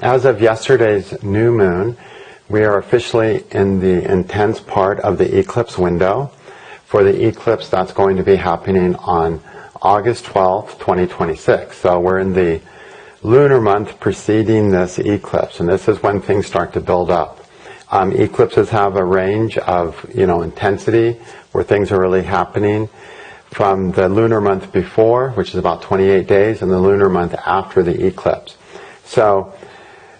As of yesterday's new moon, we are officially in the intense part of the eclipse window for the eclipse that's going to be happening on August 12th, 2026. So we're in the lunar month preceding this eclipse, and this is when things start to build up. Eclipses have a range of, intensity where things are really happening from the lunar month before, which is about 28 days, and the lunar month after the eclipse. So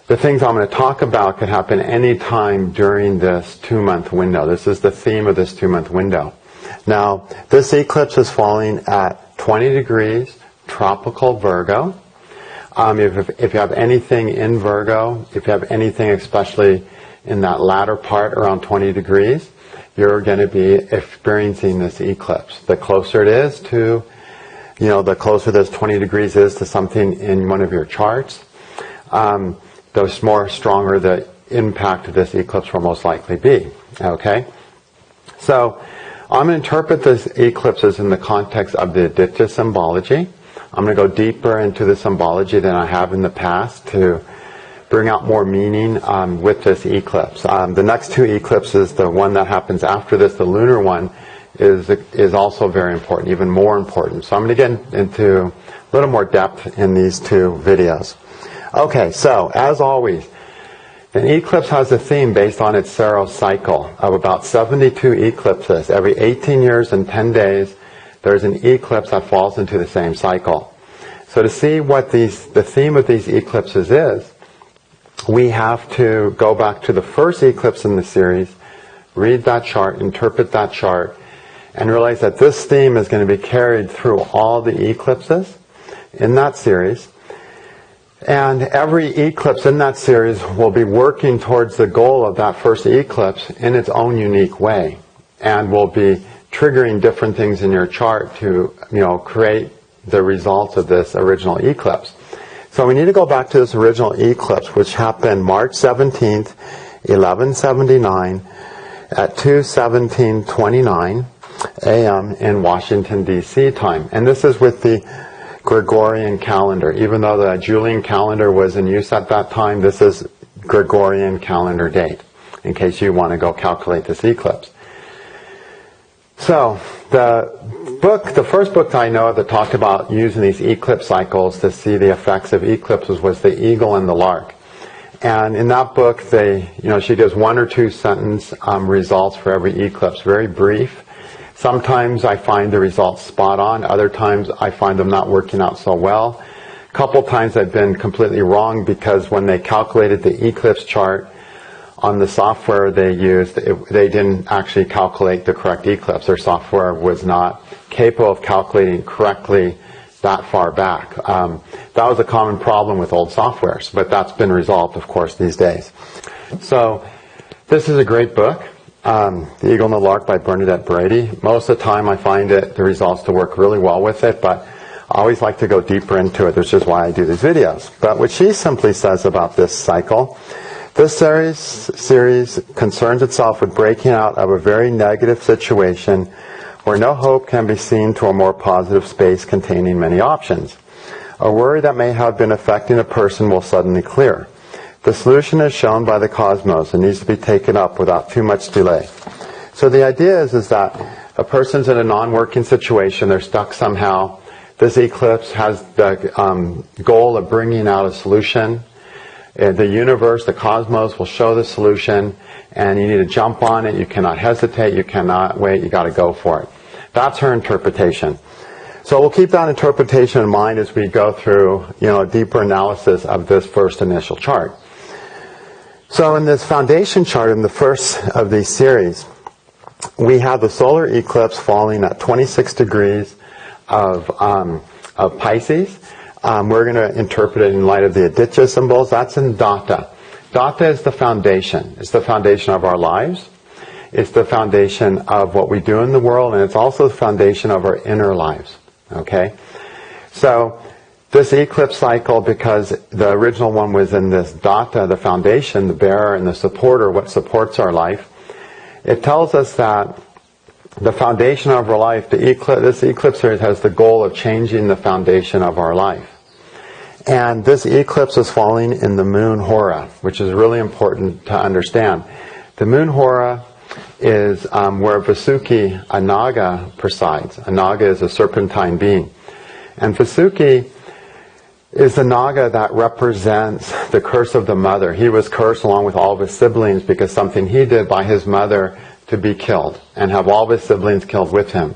the things I'm going to talk about could happen any time during this 2-month window. This is the theme of this 2-month window. Now, this eclipse is falling at 20 degrees, tropical Virgo. If you have anything in Virgo, if you have anything especially in that latter part around 20 degrees, you're going to be experiencing this eclipse. The closer it is to, the closer this 20 degrees is to something in one of your charts, the more stronger the impact of this eclipse will most likely be. Okay? So, I'm going to interpret this eclipses in the context of the Aditya symbology. I'm going to go deeper into the symbology than I have in the past to bring out more meaning with this eclipse. The next 2 eclipses, the one that happens after this, the lunar one, is also very important, even more important. So I'm going to get into a little more depth in these 2 videos. Okay, so as always, an eclipse has a theme based on its Saros cycle of about 72 eclipses. Every 18 years and 10 days, there's an eclipse that falls into the same cycle. So to see what the theme of these eclipses is, we have to go back to the first eclipse in the series, read that chart, interpret that chart, and realize that this theme is going to be carried through all the eclipses in that series. And every eclipse in that series will be working towards the goal of that first eclipse in its own unique way, and will be triggering different things in your chart to, create the results of this original eclipse. So we need to go back to this original eclipse, which happened March 17th, 1179 at 2:17:29 a.m. in Washington, D.C. time. And this is with the Gregorian calendar. Even though the Julian calendar was in use at that time, this is Gregorian calendar date, in case you want to go calculate this eclipse. So, the first book that I know of that talked about using these eclipse cycles to see the effects of eclipses was The Eagle and the Lark. And in that book, she gives 1 or 2 sentence results for every eclipse, very brief. Sometimes I find the results spot on, other times I find them not working out so well. A couple times I've been completely wrong because when they calculated the eclipse chart on the software they used, they didn't actually calculate the correct eclipse. Their software was not capable of calculating correctly that far back. That was a common problem with old softwares, but that's been resolved, of course, these days. So, this is a great book, The Eagle and the Lark by Bernadette Brady. Most of the time I find the results to work really well with it, but I always like to go deeper into it, which is why I do these videos. But what she simply says about this cycle, this series concerns itself with breaking out of a very negative situation where no hope can be seen to a more positive space containing many options. A worry that may have been affecting a person will suddenly clear. The solution is shown by the cosmos and needs to be taken up without too much delay. So the idea is that a person's in a non-working situation, they're stuck somehow. This eclipse has the goal of bringing out a solution. The universe, the cosmos, will show the solution, and you need to jump on it. You cannot hesitate. You cannot wait. You got to go for it. That's her interpretation. So we'll keep that interpretation in mind as we go through, a deeper analysis of this first initial chart. So in this foundation chart, in the first of these series, we have the solar eclipse falling at 26 degrees of Pisces. We're going to interpret it in light of the Aditya symbols. That's in Data. Data is the foundation. It's the foundation of our lives. It's the foundation of what we do in the world, and it's also the foundation of our inner lives. Okay? So, this eclipse cycle, because the original one was in this Data, the foundation, the bearer and the supporter, what supports our life, it tells us that the foundation of our life, this eclipse series has the goal of changing the foundation of our life. And this eclipse is falling in the moon hora, which is really important to understand. The moon hora is where Vasuki, a Naga, presides. A Naga is a serpentine being. And Vasuki is the Naga that represents the curse of the mother. He was cursed along with all of his siblings because something he did by his mother to be killed and have all of his siblings killed with him.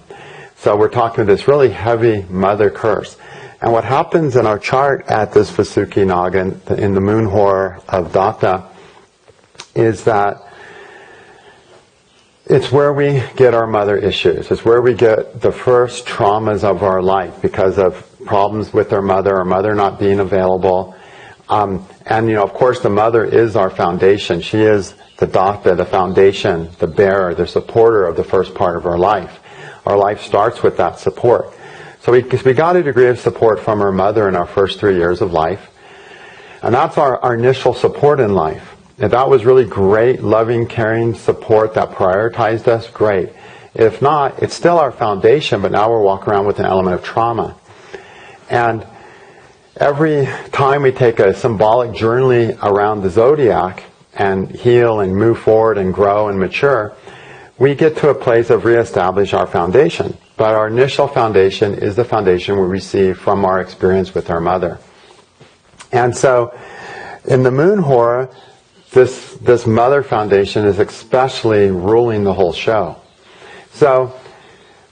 So we're talking this really heavy mother curse. And what happens in our chart at this Vasuki Naga in the moon hora of Datta is that it's where we get our mother issues. It's where we get the first traumas of our life because of problems with our mother not being available. And, of course, the mother is our foundation. She is the Datta, the foundation, the bearer, the supporter of the first part of our life. Our life starts with that support. So we got a degree of support from our mother in our first 3 years of life. And that's our initial support in life. If that was really great, loving, caring support that prioritized us, great. If not, it's still our foundation, but now we're walking around with an element of trauma. And every time we take a symbolic journey around the zodiac and heal and move forward and grow and mature, we get to a place of reestablish our foundation. But our initial foundation is the foundation we receive from our experience with our mother. And so, in the moon hora, this mother foundation is especially ruling the whole show. So,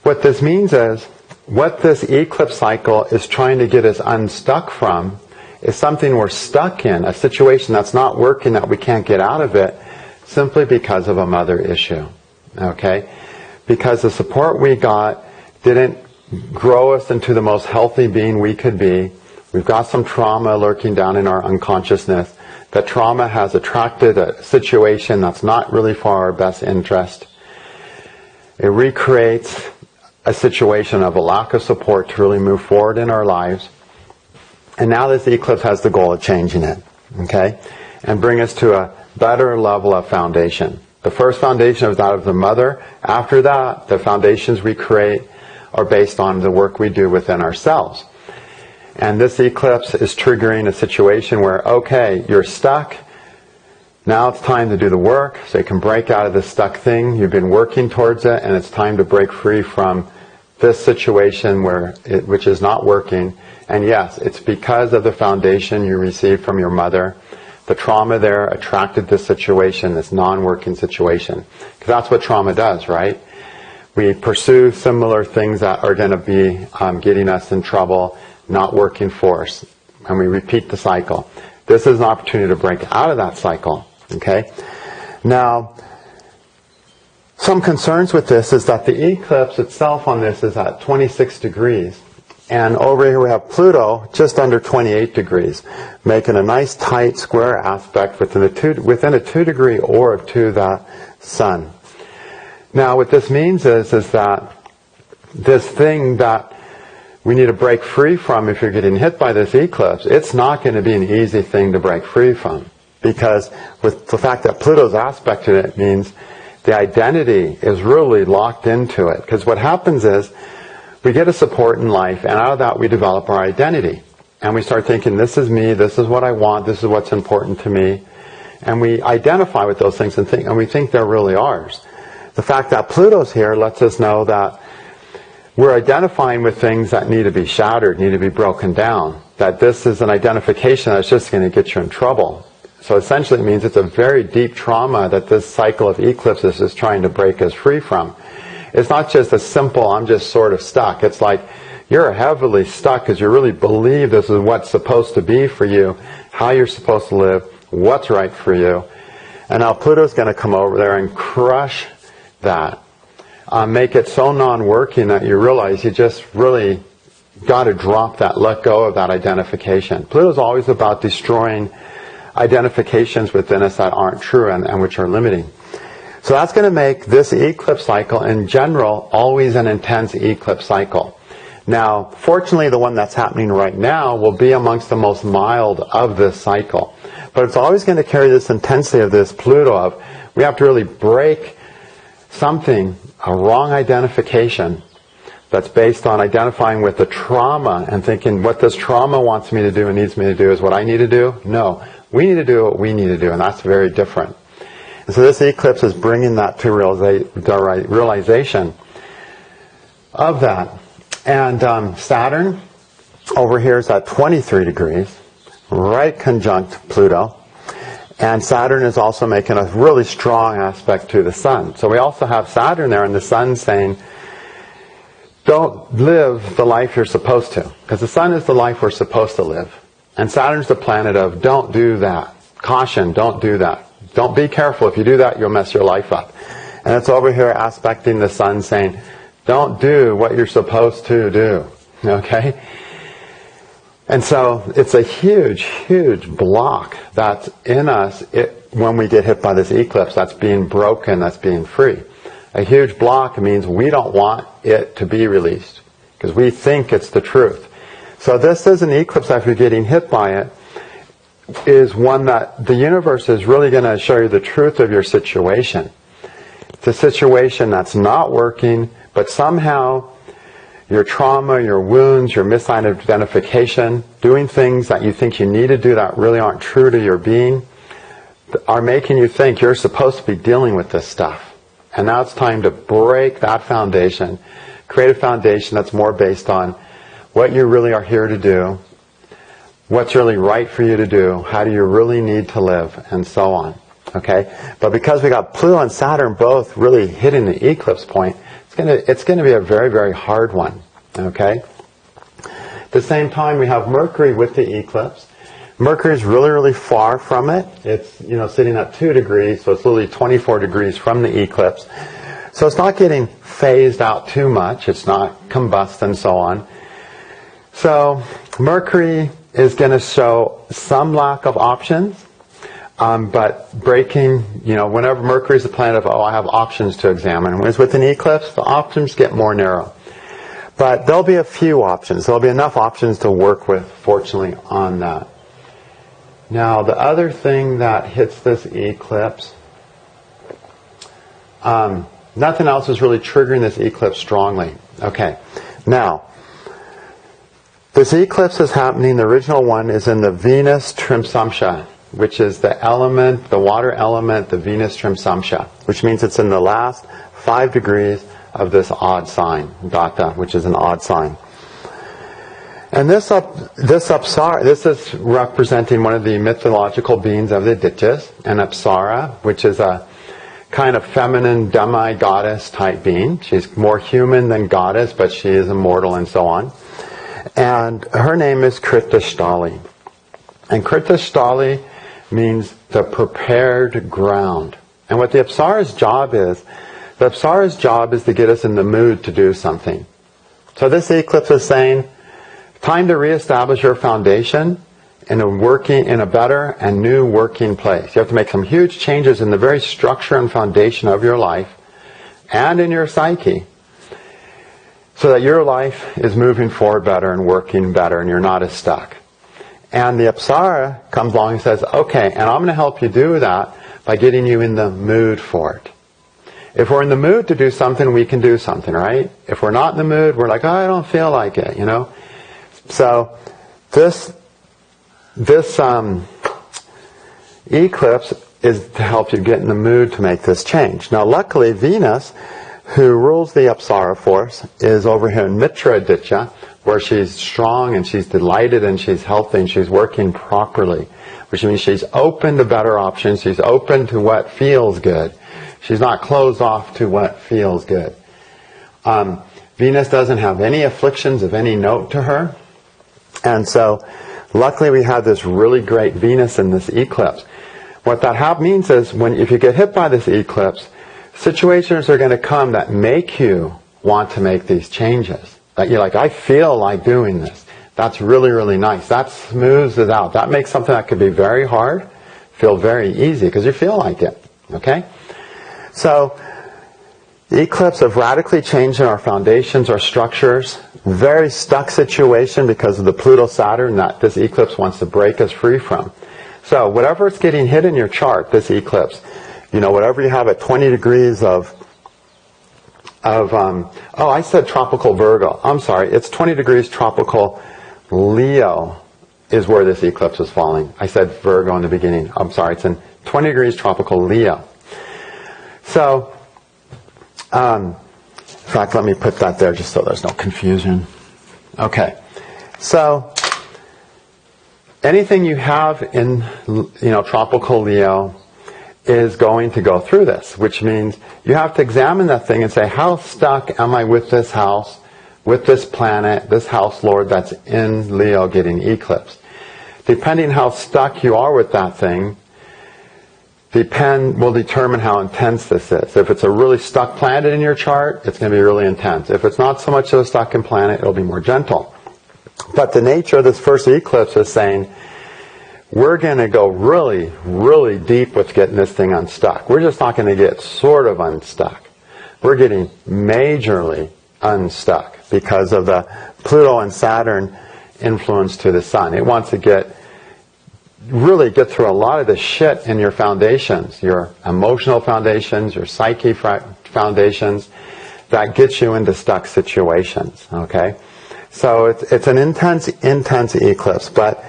what this means is, what this eclipse cycle is trying to get us unstuck from is something we're stuck in, a situation that's not working, that we can't get out of it, simply because of a mother issue. Okay? Because the support we got didn't grow us into the most healthy being we could be. We've got some trauma lurking down in our unconsciousness. That trauma has attracted a situation that's not really for our best interest. It recreates a situation of a lack of support to really move forward in our lives. And now this eclipse has the goal of changing it, okay? And bring us to a better level of foundation. The first foundation is that of the mother. After that, the foundations we create are based on the work we do within ourselves. And this eclipse is triggering a situation where, okay, you're stuck. Now it's time to do the work so you can break out of this stuck thing. You've been working towards it, and it's time to break free from this situation which is not working. And yes, it's because of the foundation you received from your mother. The trauma there attracted this situation, this non-working situation. Because that's what trauma does, right? We pursue similar things that are going to be getting us in trouble, not working for us. And we repeat the cycle. This is an opportunity to break out of that cycle. Okay? Now, some concerns with this is that the eclipse itself on this is at 26 degrees. And over here we have Pluto just under 28 degrees, making a nice tight square aspect within a 2 degree orb to the Sun. Now what this means is that this thing that we need to break free from if you're getting hit by this eclipse, it's not going to be an easy thing to break free from. Because with the fact that Pluto's aspect in it means the identity is really locked into it. Because what happens is, we get a support in life, and out of that we develop our identity. And we start thinking, this is me, this is what I want, this is what's important to me. And we identify with those things and we think they're really ours. The fact that Pluto's here lets us know that we're identifying with things that need to be shattered, need to be broken down. That this is an identification that's just going to get you in trouble. So essentially it means it's a very deep trauma that this cycle of eclipses is trying to break us free from. It's not just a simple, I'm just sort of stuck. It's like you're heavily stuck because you really believe this is what's supposed to be for you, how you're supposed to live, what's right for you. And now Pluto's going to come over there and crush that. Make it so non-working that you realize you just really got to drop that, let go of that identification. Pluto's always about destroying identifications within us that aren't true and which are limiting. So that's going to make this eclipse cycle in general always an intense eclipse cycle. Now, fortunately, the one that's happening right now will be amongst the most mild of this cycle. But it's always going to carry this intensity of this Pluto of we have to really break something, a wrong identification, that's based on identifying with the trauma and thinking what this trauma wants me to do and needs me to do is what I need to do. No, we need to do what we need to do, and that's very different. And so this eclipse is bringing that to realization of that. And Saturn over here is at 23 degrees, right conjunct Pluto. And Saturn is also making a really strong aspect to the Sun. So we also have Saturn there and the Sun saying, don't live the life you're supposed to. Because the Sun is the life we're supposed to live. And Saturn's the planet of don't do that. Caution, don't do that. Don't be careful. If you do that, you'll mess your life up. And it's over here aspecting the Sun saying, don't do what you're supposed to do. Okay? And so it's a huge, huge block that's in us when we get hit by this eclipse. That's being broken, that's being free. A huge block means we don't want it to be released because we think it's the truth. So this is an eclipse after getting hit by it is one that the universe is really going to show you the truth of your situation. It's a situation that's not working, but somehow your trauma, your wounds, your misidentification, doing things that you think you need to do that really aren't true to your being, are making you think you're supposed to be dealing with this stuff. And now it's time to break that foundation, create a foundation that's more based on what you really are here to do, what's really right for you to do, how do you really need to live, and so on. Okay? But because we got Pluto and Saturn both really hitting the eclipse point, it's going to be a very, very hard one. Okay? At the same time, we have Mercury with the eclipse. Mercury is really, really far from it. It's, sitting at 2 degrees, so it's literally 24 degrees from the eclipse. So it's not getting phased out too much. It's not combust and so on. So Mercury is going to show some lack of options. But breaking, whenever Mercury is a planet of, I have options to examine. Whereas with an eclipse, the options get more narrow. But there'll be a few options. There'll be enough options to work with, fortunately, on that. Now, the other thing that hits this eclipse, nothing else is really triggering this eclipse strongly. Okay. Now, this eclipse is happening, the original one is in the Venus Trimsumsha, which is the element, the water element, the Venus Trimsumsha, which means it's in the last 5 degrees of this odd sign, Data, which is an odd sign. And this Apsara, this is representing one of the mythological beings of the Ditchas, an Apsara, which is a kind of feminine demi-goddess type being. She's more human than goddess, but she is immortal and so on. And her name is Kritashtali. And Kritashtali means the prepared ground. And what the Apsara's job is to get us in the mood to do something. So this eclipse is saying, time to reestablish your foundation in a better and new working place. You have to make some huge changes in the very structure and foundation of your life and in your psyche so that your life is moving forward better and working better and you're not as stuck. And the Apsara comes along and says, okay, and I'm going to help you do that by getting you in the mood for it. If we're in the mood to do something, we can do something, right? If we're not in the mood, we're like, I don't feel like it, So this eclipse is to help you get in the mood to make this change. Now, luckily, Venus, who rules the Apsara force, is over here in Mitra Ditya, where she's strong and she's delighted and she's healthy and she's working properly, which means she's open to better options. She's open to what feels good. She's not closed off to what feels good. Venus doesn't have any afflictions of any note to her. And so, luckily we have this really great Venus in this eclipse. What that means is, if you get hit by this eclipse, situations are going to come that make you want to make these changes. That you're like, I feel like doing this. That's really, really nice. That smooths it out. That makes something that could be very hard feel very easy because you feel like it. Okay? So, the eclipse of radically changing our foundations, our structures, very stuck situation because of the Pluto-Saturn that this eclipse wants to break us free from. So, whatever is getting hit in your chart, this eclipse, whatever you have at 20 degrees of I said tropical Virgo. I'm sorry, it's 20 degrees tropical Leo is where this eclipse is falling. I said Virgo in the beginning. I'm sorry, it's in 20 degrees tropical Leo. So, in fact, let me put that there just so there's no confusion. Okay, so anything you have in, tropical Leo is going to go through this, which means you have to examine that thing and say, how stuck am I with this house, with this planet, this house lord that's in Leo getting eclipsed? Depending how stuck you are with that thing, will determine how intense this is. If it's a really stuck planet in your chart, it's going to be really intense. If it's not so much of a stuck planet, it'll be more gentle. But the nature of this first eclipse is saying, we're going to go really, really deep with getting this thing unstuck. We're just not going to get sort of unstuck. We're getting majorly unstuck because of the Pluto and Saturn influence to the sun. It wants to really get through a lot of the shit in your foundations, your emotional foundations, your psyche foundations, that gets you into stuck situations. Okay, so it's an intense eclipse, but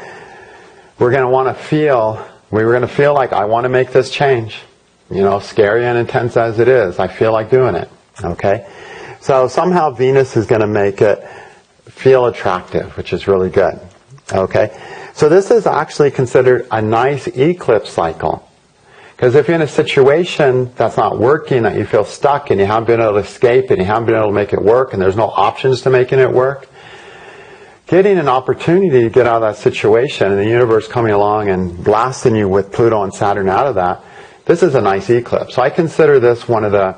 we're going to feel like, I want to make this change. Scary and intense as it is, I feel like doing it. Okay, so somehow Venus is going to make it feel attractive, which is really good. Okay, so this is actually considered a nice eclipse cycle. Because if you're in a situation that's not working, that you feel stuck and you haven't been able to escape and you haven't been able to make it work and there's no options to making it work, getting an opportunity to get out of that situation and the universe coming along and blasting you with Pluto and Saturn out of that, this is a nice eclipse. So I consider this one of the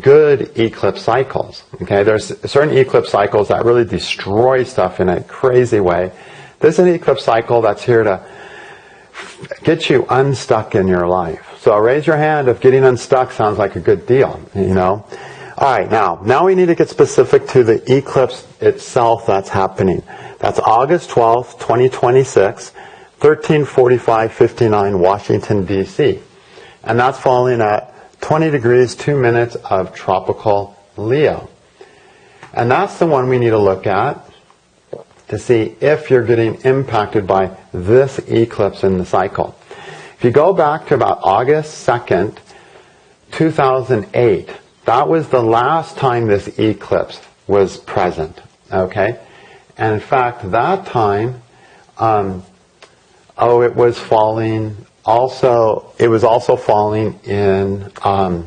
good eclipse cycles. Okay, there's certain eclipse cycles that really destroy stuff in a crazy way. This is an eclipse cycle that's here to get you unstuck in your life. So raise your hand if getting unstuck sounds like a good deal, All right, now we need to get specific to the eclipse itself that's happening. That's August 12th, 2026, 13:45:59 Washington, D.C. And that's falling at 20 degrees 2 minutes of tropical Leo. And that's the one we need to look at to see if you're getting impacted by this eclipse in the cycle. If you go back to about August 2nd, 2008, that was the last time this eclipse was present. Okay? And in fact, that time, it was falling also, it was also falling in, I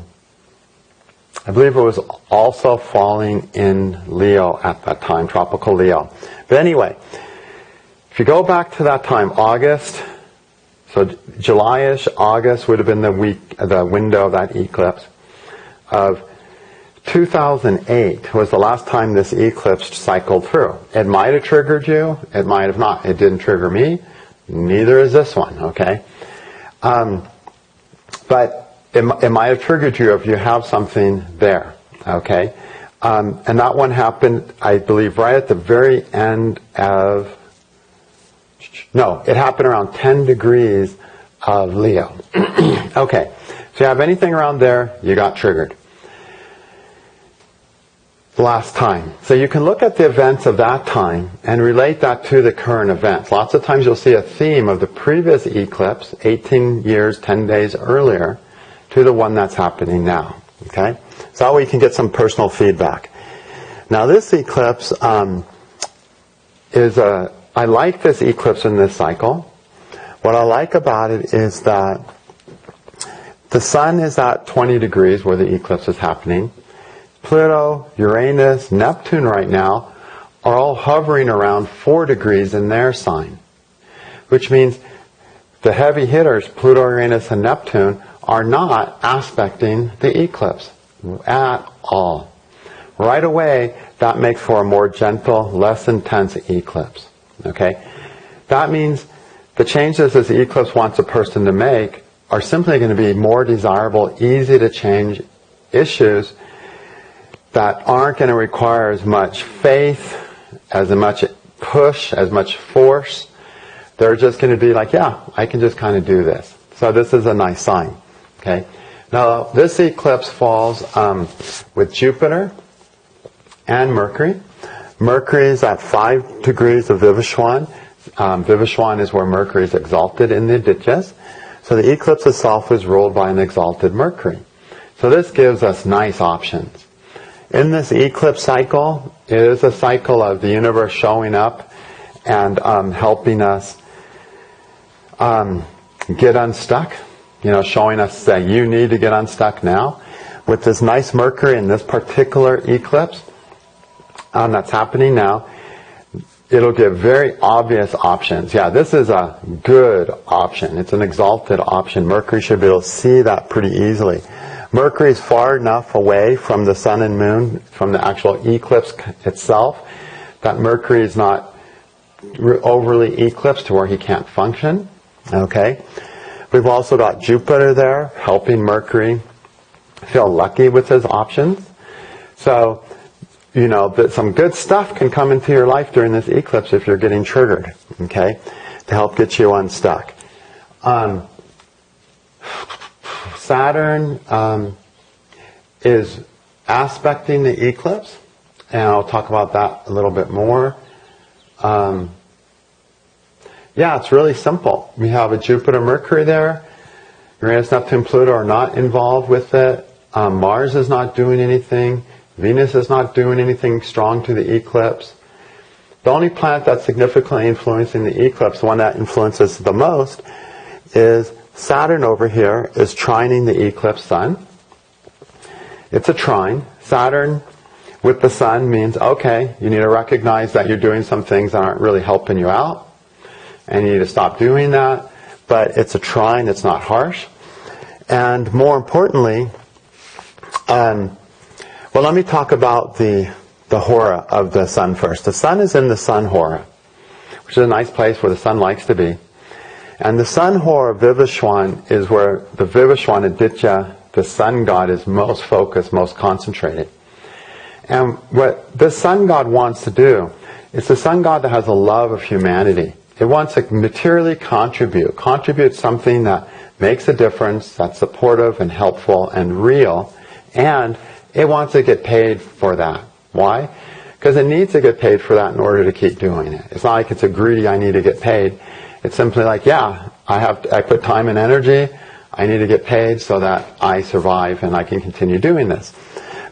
believe it was also falling in Leo at that time, tropical Leo. But anyway, if you go back to that time, August, so July-ish, August would have been the window of that eclipse of 2008 was the last time this eclipse cycled through. It might have triggered you, it might have not. It didn't trigger me, neither is this one, okay? But it might have triggered you if you have something there, okay? And that one happened, I believe, right at the very end of... No, it happened around 10 degrees of Leo. Okay, so you have anything around there, you got triggered. Last time. So you can look at the events of that time and relate that to the current events. Lots of times you'll see a theme of the previous eclipse, 18 years, 10 days earlier, to the one that's happening now. Okay? So that way you can get some personal feedback. Now this eclipse I like this eclipse in this cycle. What I like about it is that the sun is at 20 degrees where the eclipse is happening. Pluto, Uranus, Neptune right now are all hovering around 4 degrees in their sign. Which means the heavy hitters, Pluto, Uranus, and Neptune, are not aspecting the eclipse at all. Right away, that makes for a more gentle, less intense eclipse. Okay? That means the changes this eclipse wants a person to make are simply going to be more desirable, easy to change issues that aren't going to require as much faith, as much push, as much force. They're just going to be like, yeah, I can just kind of do this. So this is a nice sign. Okay. Now this eclipse falls with Jupiter and Mercury. Mercury is at 5 degrees of Vivaswan. Vivaswan is where Mercury is exalted in the Adityas. So the eclipse itself is ruled by an exalted Mercury. So this gives us nice options. In this eclipse cycle, it is a cycle of the universe showing up and helping us get unstuck. Showing us that you need to get unstuck now. With this nice Mercury in this particular eclipse that's happening now, it'll give very obvious options. Yeah, this is a good option. It's an exalted option. Mercury should be able to see that pretty easily. Mercury is far enough away from the sun and moon, from the actual eclipse itself, that Mercury is not overly eclipsed to where he can't function. Okay? We've also got Jupiter there, helping Mercury feel lucky with his options. So, that some good stuff can come into your life during this eclipse if you're getting triggered, okay, to help get you unstuck. Saturn is aspecting the eclipse, and I'll talk about that a little bit more. Yeah, it's really simple. We have a Jupiter-Mercury there. Uranus, Neptune, Pluto are not involved with it. Mars is not doing anything. Venus is not doing anything strong to the eclipse. The only planet that's significantly influencing the eclipse, the one that influences the most, is Saturn over here is trining the eclipse sun. It's a trine. Saturn with the sun means, okay, you need to recognize that you're doing some things that aren't really helping you out. And you need to stop doing that. But it's a trine, it's not harsh. And more importantly, well, let me talk about the hora of the sun first. The sun is in the sun hora, which is a nice place where the sun likes to be. And the sun hora of Vivaswan is where the Vivaswan Aditya, the sun god, is most focused, most concentrated. And what the sun god wants to do is the sun god that has a love of humanity. It wants to materially contribute something that makes a difference, that's supportive and helpful and real, and it wants to get paid for that. Why? Because it needs to get paid for that in order to keep doing it. It's not like it's a greedy, I need to get paid. It's simply like, yeah, I put time and energy, I need to get paid so that I survive and I can continue doing this.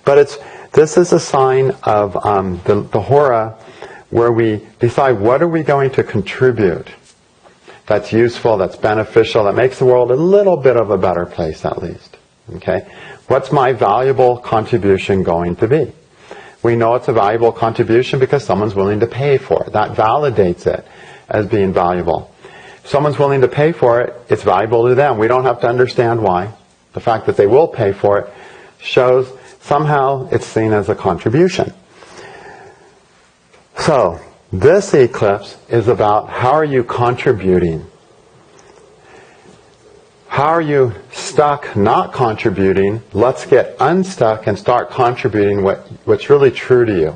But this is a sign of the hora, where we decide what are we going to contribute that's useful, that's beneficial, that makes the world a little bit of a better place at least. Okay? What's my valuable contribution going to be? We know it's a valuable contribution because someone's willing to pay for it. That validates it as being valuable. If someone's willing to pay for it, it's valuable to them. We don't have to understand why. The fact that they will pay for it shows somehow it's seen as a contribution. So, this eclipse is about how are you contributing? How are you stuck not contributing? Let's get unstuck and start contributing what's really true to you.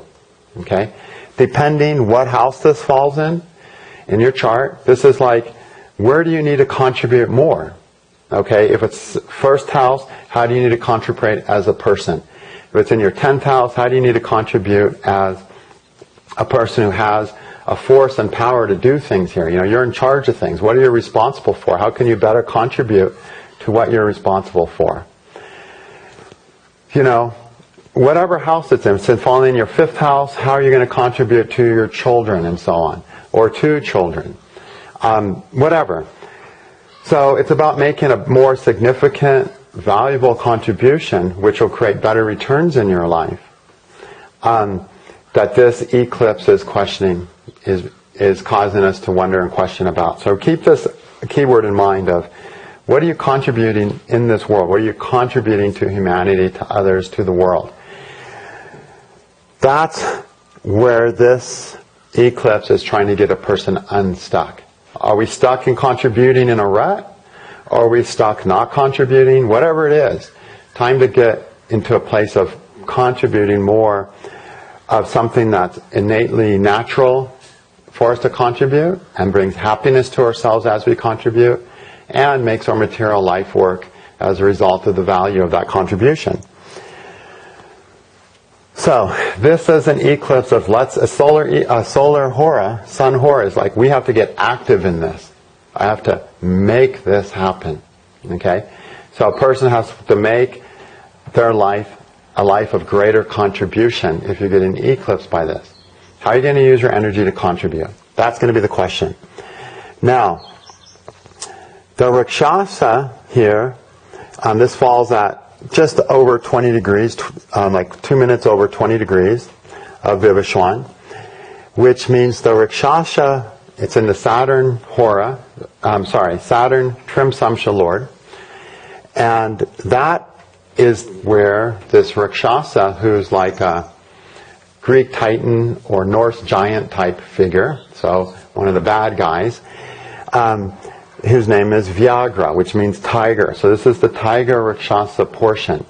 Okay? Depending what house this falls in your chart, this is like, where do you need to contribute more? Okay? If it's first house, how do you need to contribute as a person? If it's in your 10th house, how do you need to contribute as a person who has a force and power to do things here? You're in charge of things. What are you responsible for? How can you better contribute to what you're responsible for? Whatever house it's in, if it's falling in your 5th house, how are you going to contribute to your children and so on? Or to children? Whatever. So it's about making a more significant, valuable contribution, which will create better returns in your life. That this eclipse is questioning, is causing us to wonder and question about. So keep this keyword in mind of, what are you contributing in this world? What are you contributing to humanity, to others, to the world? That's where this eclipse is trying to get a person unstuck. Are we stuck in contributing in a rut? Or are we stuck not contributing? Whatever it is, time to get into a place of contributing more of something that's innately natural for us to contribute and brings happiness to ourselves as we contribute and makes our material life work as a result of the value of that contribution. So So this is an eclipse of a solar hora, sun hora is like we have to get active in this. I have to make this happen. Okay? So a person has to make their life a life of greater contribution if you get an eclipse by this. How are you going to use your energy to contribute? That's going to be the question. Now, the Rakshasa here, this falls at just over 20 degrees, like 2 minutes over 20 degrees of Vivishwan, which means the Rakshasa, it's in the Saturn hora, Saturn Trim Samsha Lord, and that is where this Rakshasa, who's like a Greek Titan or Norse giant type figure, so one of the bad guys, whose name is Vyagra, which means tiger. So this is the tiger Rakshasa portion.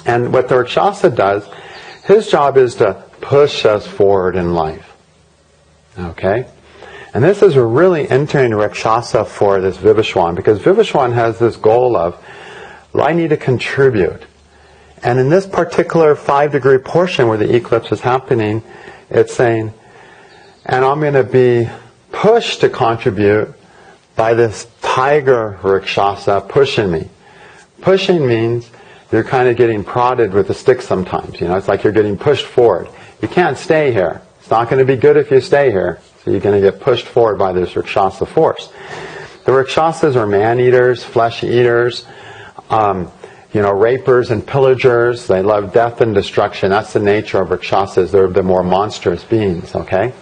And what the Rakshasa does, his job is to push us forward in life. Okay? And this is really entering Rakshasa for this Vivishwan, because Vivishwan has this goal of, I need to contribute. And in this particular 5-degree portion where the eclipse is happening, it's saying, and I'm going to be pushed to contribute by this tiger Rakshasa pushing me. Pushing means you're kind of getting prodded with a stick sometimes. It's like you're getting pushed forward. You can't stay here. It's not going to be good if you stay here. So you're going to get pushed forward by this Rakshasa force. The Rakshasas are man-eaters, flesh-eaters, rapers and pillagers. They love death and destruction. That's the nature of Rakshasas. They're the more monstrous beings, okay?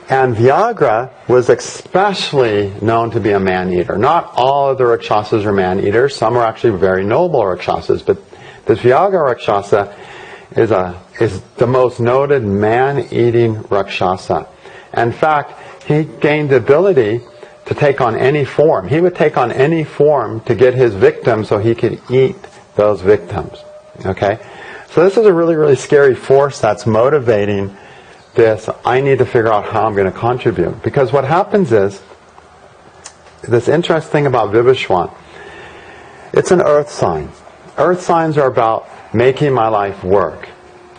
And Vyagra was especially known to be a man-eater. Not all of the Rakshasas are man-eaters. Some are actually very noble Rakshasas. But this Vyagra Rakshasa is the most noted man-eating Rakshasa. In fact, he gained the ability to take on any form. He would take on any form to get his victim so he could eat those victims. Okay? So this is a really, really scary force that's motivating this. I need to figure out how I'm going to contribute. Because what happens is, this interesting thing about Vivishwan, it's an earth sign. Earth signs are about making my life work.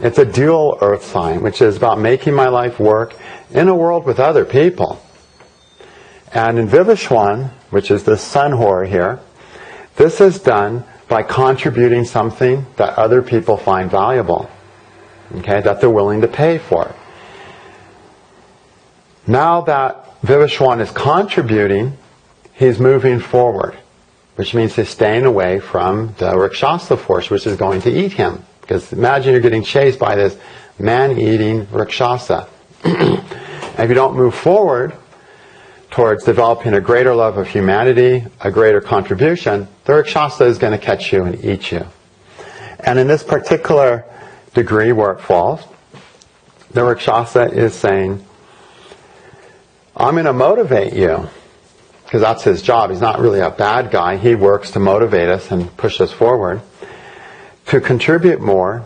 It's a dual earth sign, which is about making my life work in a world with other people. And in Vivishwan, which is the sun hora here, this is done by contributing something that other people find valuable. Okay, that they're willing to pay for. Now that Vivishwan is contributing, he's moving forward, which means he's staying away from the Rakshasa force, which is going to eat him. Because imagine you're getting chased by this man-eating Rakshasa. And if you don't move forward towards developing a greater love of humanity, a greater contribution, the Rakshasa is going to catch you and eat you. And in this particular degree where it falls, the Rakshasa is saying, I'm going to motivate you, because that's his job. He's not really a bad guy. He works to motivate us and push us forward, to contribute more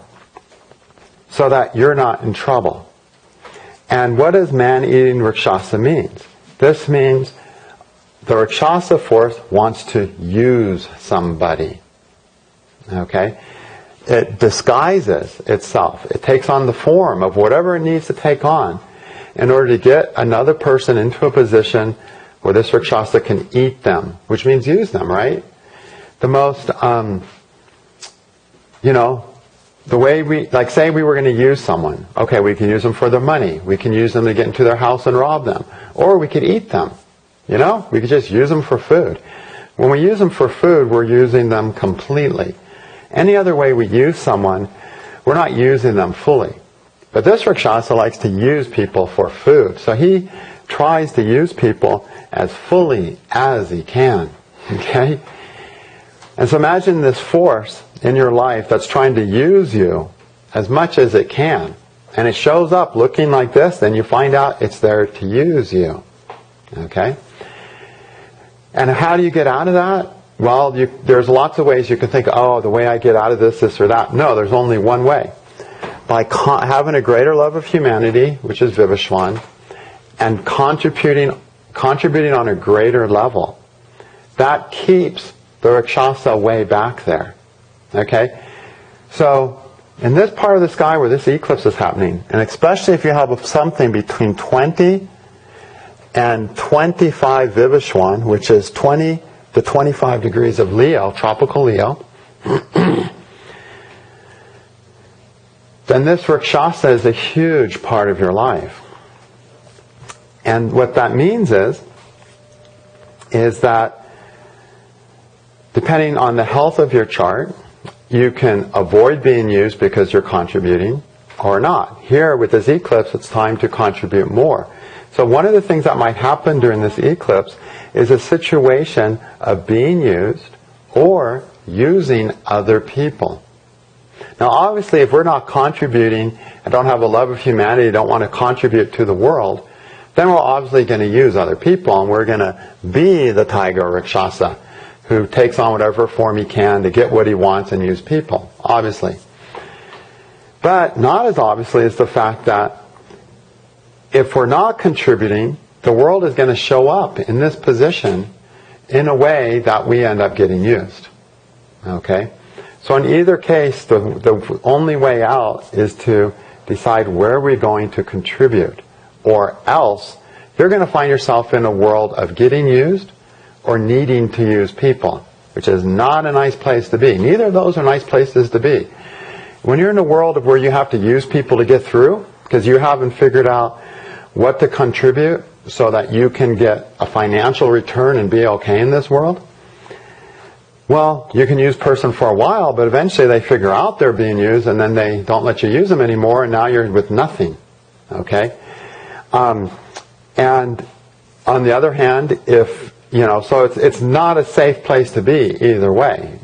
so that you're not in trouble. And what does man-eating Rakshasa means? This means the Rakshasa force wants to use somebody. Okay? It disguises itself. It takes on the form of whatever it needs to take on in order to get another person into a position where this Rakshasa can eat them, which means use them, right? The most, the way we, like say we were going to use someone. Okay, we can use them for their money. We can use them to get into their house and rob them. Or we could eat them. We could just use them for food. When we use them for food, we're using them completely. Any other way we use someone, we're not using them fully. But this Rakshasa likes to use people for food. So he tries to use people as fully as he can. Okay? And so imagine this force in your life that's trying to use you as much as it can. And it shows up looking like this, then you find out it's there to use you. Okay? And how do you get out of that? Well, there's lots of ways you can think, the way I get out of this or that. No, there's only one way. By having a greater love of humanity, which is Vivishwan, and contributing on a greater level. That keeps the Rakshasa way back there. Okay? So, in this part of the sky where this eclipse is happening, and especially if you have something between 20 and 25 Vivishwan, which is 20 to 25 degrees of Leo, tropical Leo, then this Rakshasa is a huge part of your life. And what that means is that depending on the health of your chart, you can avoid being used because you're contributing or not. Here with this eclipse, it's time to contribute more. So one of the things that might happen during this eclipse is a situation of being used or using other people. Now obviously if we're not contributing and don't have a love of humanity, don't want to contribute to the world, then we're obviously going to use other people, and we're going to be the tiger Rakshasa who takes on whatever form he can to get what he wants and use people, obviously. But not as obviously is the fact that if we're not contributing, the world is going to show up in this position in a way that we end up getting used. Okay? So in either case, the only way out is to decide where we're going to contribute, or else you're going to find yourself in a world of getting used or needing to use people, which is not a nice place to be. Neither of those are nice places to be. When you're in a world of where you have to use people to get through, because you haven't figured out what to contribute so that you can get a financial return and be okay in this world, well, you can use person for a while, but eventually they figure out they're being used, and then they don't let you use them anymore, and now you're with nothing. Okay? And on the other hand, if, so it's not a safe place to be either way.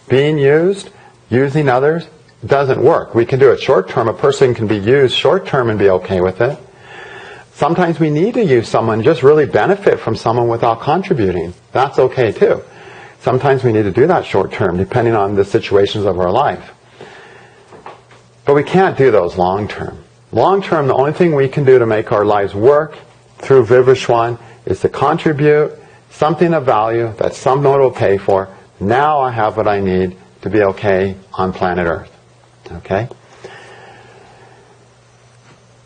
Being used, using others, doesn't work. We can do it short term. A person can be used short term and be okay with it. Sometimes we need to use someone, just really benefit from someone without contributing. That's okay too. Sometimes we need to do that short term, depending on the situations of our life. But we can't do those long term. Long term, the only thing we can do to make our lives work through Vivishwan is to contribute something of value that someone will pay for. Now I have what I need to be okay on planet Earth. Okay?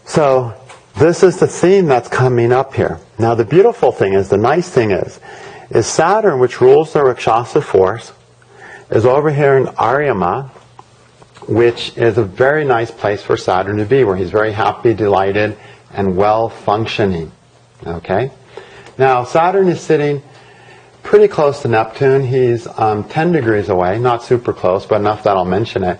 So this is the theme that's coming up here. Now the beautiful thing is, the nice thing is Saturn, which rules the Rakshasa force, is over here in Aryama, which is a very nice place for Saturn to be, where he's very happy, delighted, and well-functioning. Okay? Now, Saturn is sitting pretty close to Neptune. He's 10 degrees away, not super close, but enough that I'll mention it.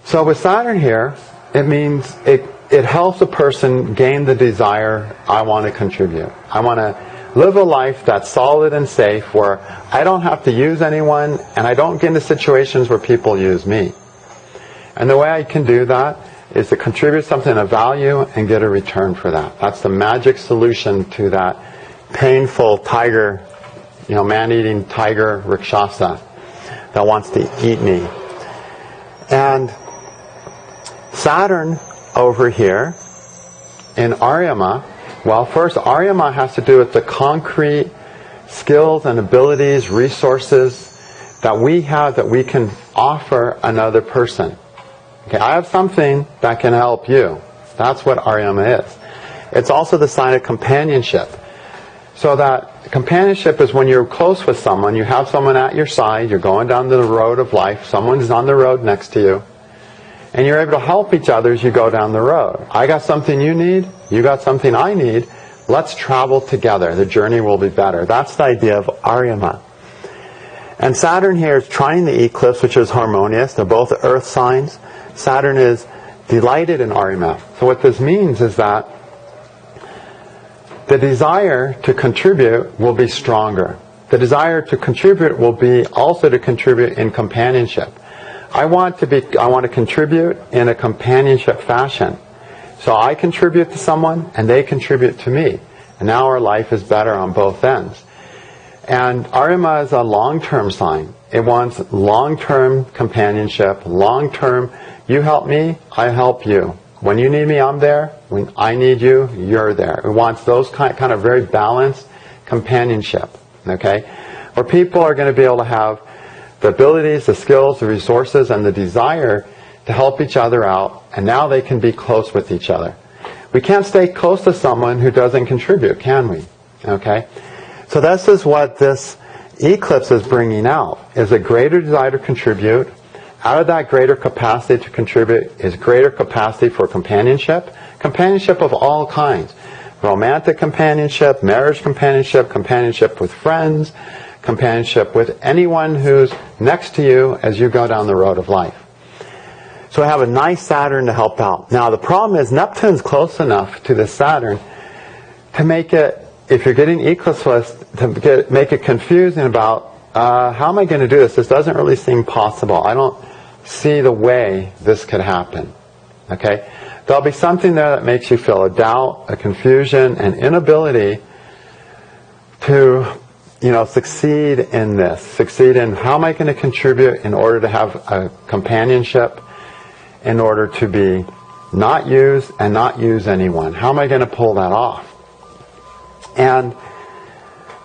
So with Saturn here, it means it helps a person gain the desire, I want to contribute. I want to live a life that's solid and safe, where I don't have to use anyone, and I don't get into situations where people use me. And the way I can do that is to contribute something of value and get a return for that. That's the magic solution to that painful tiger, man-eating tiger Rakshasa that wants to eat me. And Saturn over here in Aryama, well, first, Aryama has to do with the concrete skills and abilities, resources that we have that we can offer another person. Okay, I have something that can help you. That's what Aryama is. It's also the sign of companionship. So that companionship is when you're close with someone, you have someone at your side, you're going down the road of life, someone's on the road next to you, and you're able to help each other as you go down the road. I got something you need, you got something I need, let's travel together. The journey will be better. That's the idea of Aryama. And Saturn here is trying the eclipse, which is harmonious. They're both earth signs. Saturn is delighted in Aryama. So what this means is that the desire to contribute will be stronger. The desire to contribute will be also to contribute in companionship. I want to contribute in a companionship fashion. So I contribute to someone and they contribute to me. And now our life is better on both ends. And Aryama is a long-term sign. It wants long-term companionship, long-term, you help me, I help you. When you need me, I'm there. When I need you, you're there. It wants those kind of very balanced companionship. Okay? Where people are going to be able to have the abilities, the skills, the resources, and the desire to help each other out, and now they can be close with each other. We can't stay close to someone who doesn't contribute, can we? Okay? So this is what this eclipse is bringing out, is a greater desire to contribute. Out of that greater capacity to contribute is greater capacity for companionship of all kinds. Romantic companionship, marriage companionship, companionship with friends, companionship with anyone who's next to you as you go down the road of life. So I have a nice Saturn to help out. Now the problem is Neptune's close enough to the Saturn to make it, if you're getting eclipse to make it confusing about how am I going to do this? This doesn't really seem possible. I don't see the way this could happen. Okay? There'll be something there that makes you feel a doubt, a confusion, an inability to, succeed in this. Succeed in how am I going to contribute in order to have a companionship, in order to be not used and not use anyone. How am I going to pull that off? And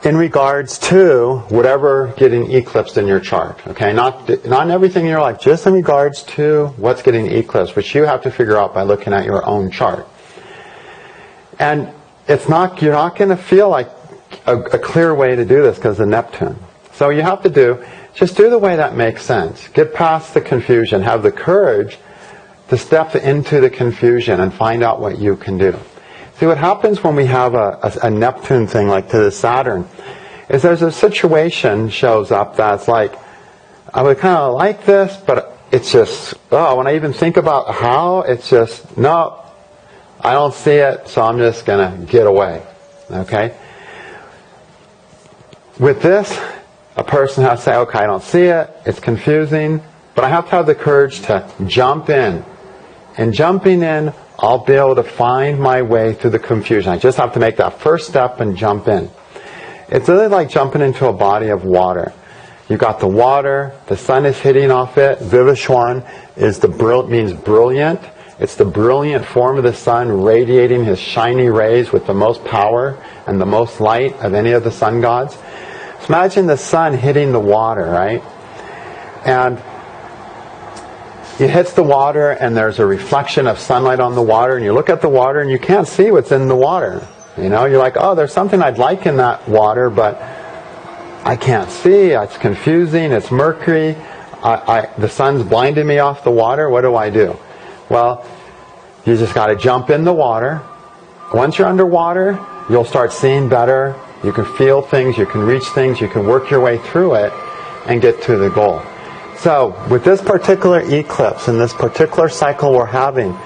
in regards to whatever getting eclipsed in your chart, okay, not in everything in your life, just in regards to what's getting eclipsed, which you have to figure out by looking at your own chart. And you're not going to feel like a clear way to do this because of Neptune. So you have to just do the way that makes sense. Get past the confusion. Have the courage to step into the confusion and find out what you can do. See, what happens when we have a Neptune thing like to the Saturn is there's a situation shows up that's like, I would kind of like this, but it's just, when I even think about how, it's just, no, I don't see it, so I'm just going to get away. Okay? With this, a person has to say, okay, I don't see it, it's confusing, but I have to have the courage to jump in. And jumping in, I'll be able to find my way through the confusion. I just have to make that first step and jump in. It's really like jumping into a body of water. You've got the water, the sun is hitting off it. Vivishwan means brilliant. It's the brilliant form of the sun radiating his shiny rays with the most power and the most light of any of the sun gods. So imagine the sun hitting the water, right? And it hits the water and there's a reflection of sunlight on the water, and you look at the water and you can't see what's in the water. You're like, there's something I'd like in that water, but I can't see. It's confusing. It's murky. The sun's blinding me off the water. What do I do? Well, you just got to jump in the water. Once you're underwater, you'll start seeing better. You can feel things. You can reach things. You can work your way through it and get to the goal. So, with this particular eclipse and this particular cycle we're having,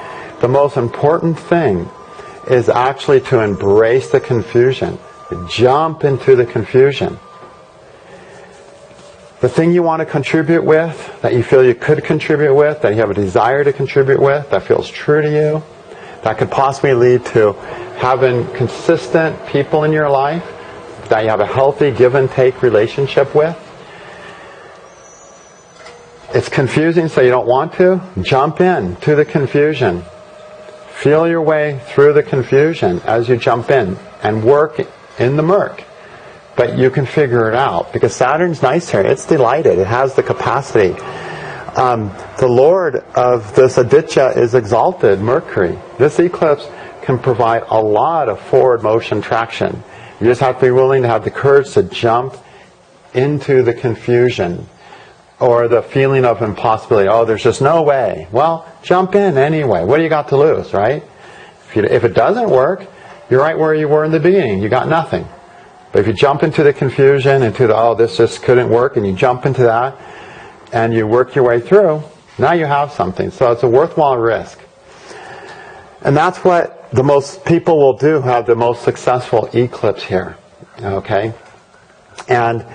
the most important thing is actually to embrace the confusion. Jump into the confusion. The thing you want to contribute with, that you feel you could contribute with, that you have a desire to contribute with, that feels true to you, that could possibly lead to having consistent people in your life, that you have a healthy give and take relationship with. It's confusing, so you don't want to. Jump in to the confusion. Feel your way through the confusion as you jump in and work in the murk. But you can figure it out because Saturn's nice here. It's delighted. It has the capacity. The Lord of this Aditya is exalted, Mercury. This eclipse can provide a lot of forward motion traction. You just have to be willing to have the courage to jump into the confusion. Or the feeling of impossibility. There's just no way. Well, jump in anyway. What do you got to lose, right? If it doesn't work, you're right where you were in the beginning. You got nothing. But if you jump into the confusion, into this just couldn't work, and you jump into that, and you work your way through, now you have something. So it's a worthwhile risk. And that's what the most people will do who have the most successful eclipse here. Okay? And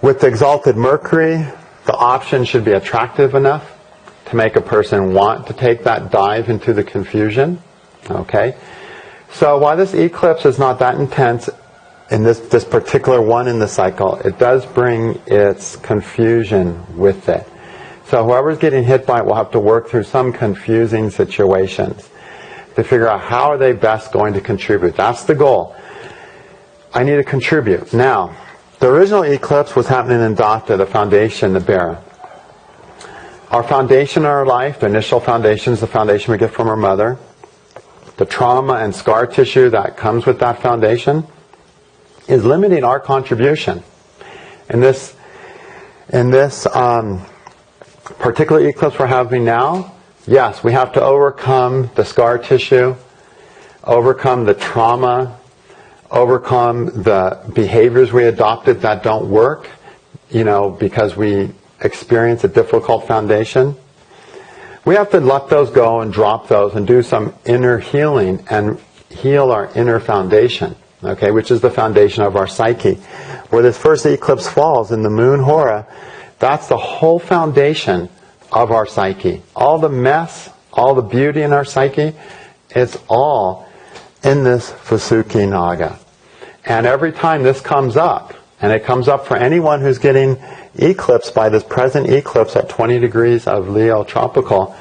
with the exalted Mercury, the option should be attractive enough to make a person want to take that dive into the confusion. Okay? So while this eclipse is not that intense in this particular one in the cycle, it does bring its confusion with it. So whoever's getting hit by it will have to work through some confusing situations to figure out how are they best going to contribute. That's the goal. I need to contribute. Now, the original eclipse was happening in Data, the foundation, the bear. Our foundation in our life, the initial foundation, is the foundation we get from our mother. The trauma and scar tissue that comes with that foundation is limiting our contribution. In this particular eclipse we're having now, yes, we have to overcome the scar tissue, overcome the trauma, overcome the behaviors we adopted that don't work, because we experience a difficult foundation. We have to let those go and drop those and do some inner healing and heal our inner foundation, okay, which is the foundation of our psyche. Where this first eclipse falls in the moon hora, that's the whole foundation of our psyche. All the mess, all the beauty in our psyche, it's all in this Vasuki Naga. And every time this comes up, and it comes up for anyone who's getting eclipsed by this present eclipse at 20 degrees of Leo tropical,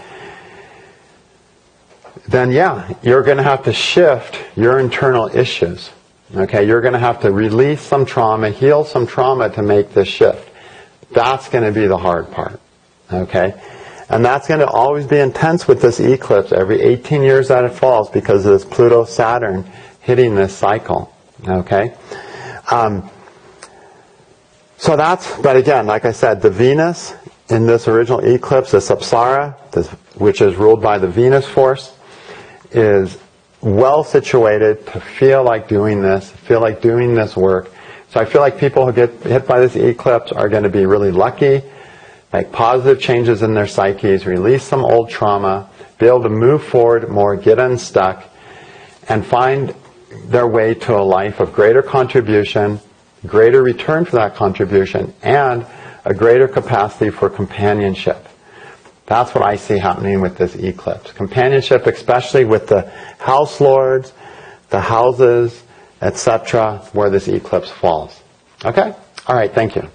then you're going to have to shift your internal issues. Okay, you're going to have to release some trauma, heal some trauma to make this shift. That's going to be the hard part. Okay, and that's going to always be intense with this eclipse every 18 years that it falls because of this Pluto-Saturn hitting this cycle. Okay, so but again, like I said, the Venus in this original eclipse, this Apsara, which is ruled by the Venus force, is well situated to feel like doing this work. So I feel like people who get hit by this eclipse are going to be really lucky, make positive changes in their psyches, release some old trauma, be able to move forward more, get unstuck, and find their way to a life of greater contribution, greater return for that contribution, and a greater capacity for companionship. That's what I see happening with this eclipse. Companionship, especially with the house lords, the houses, etc., where this eclipse falls. Okay? All right, thank you.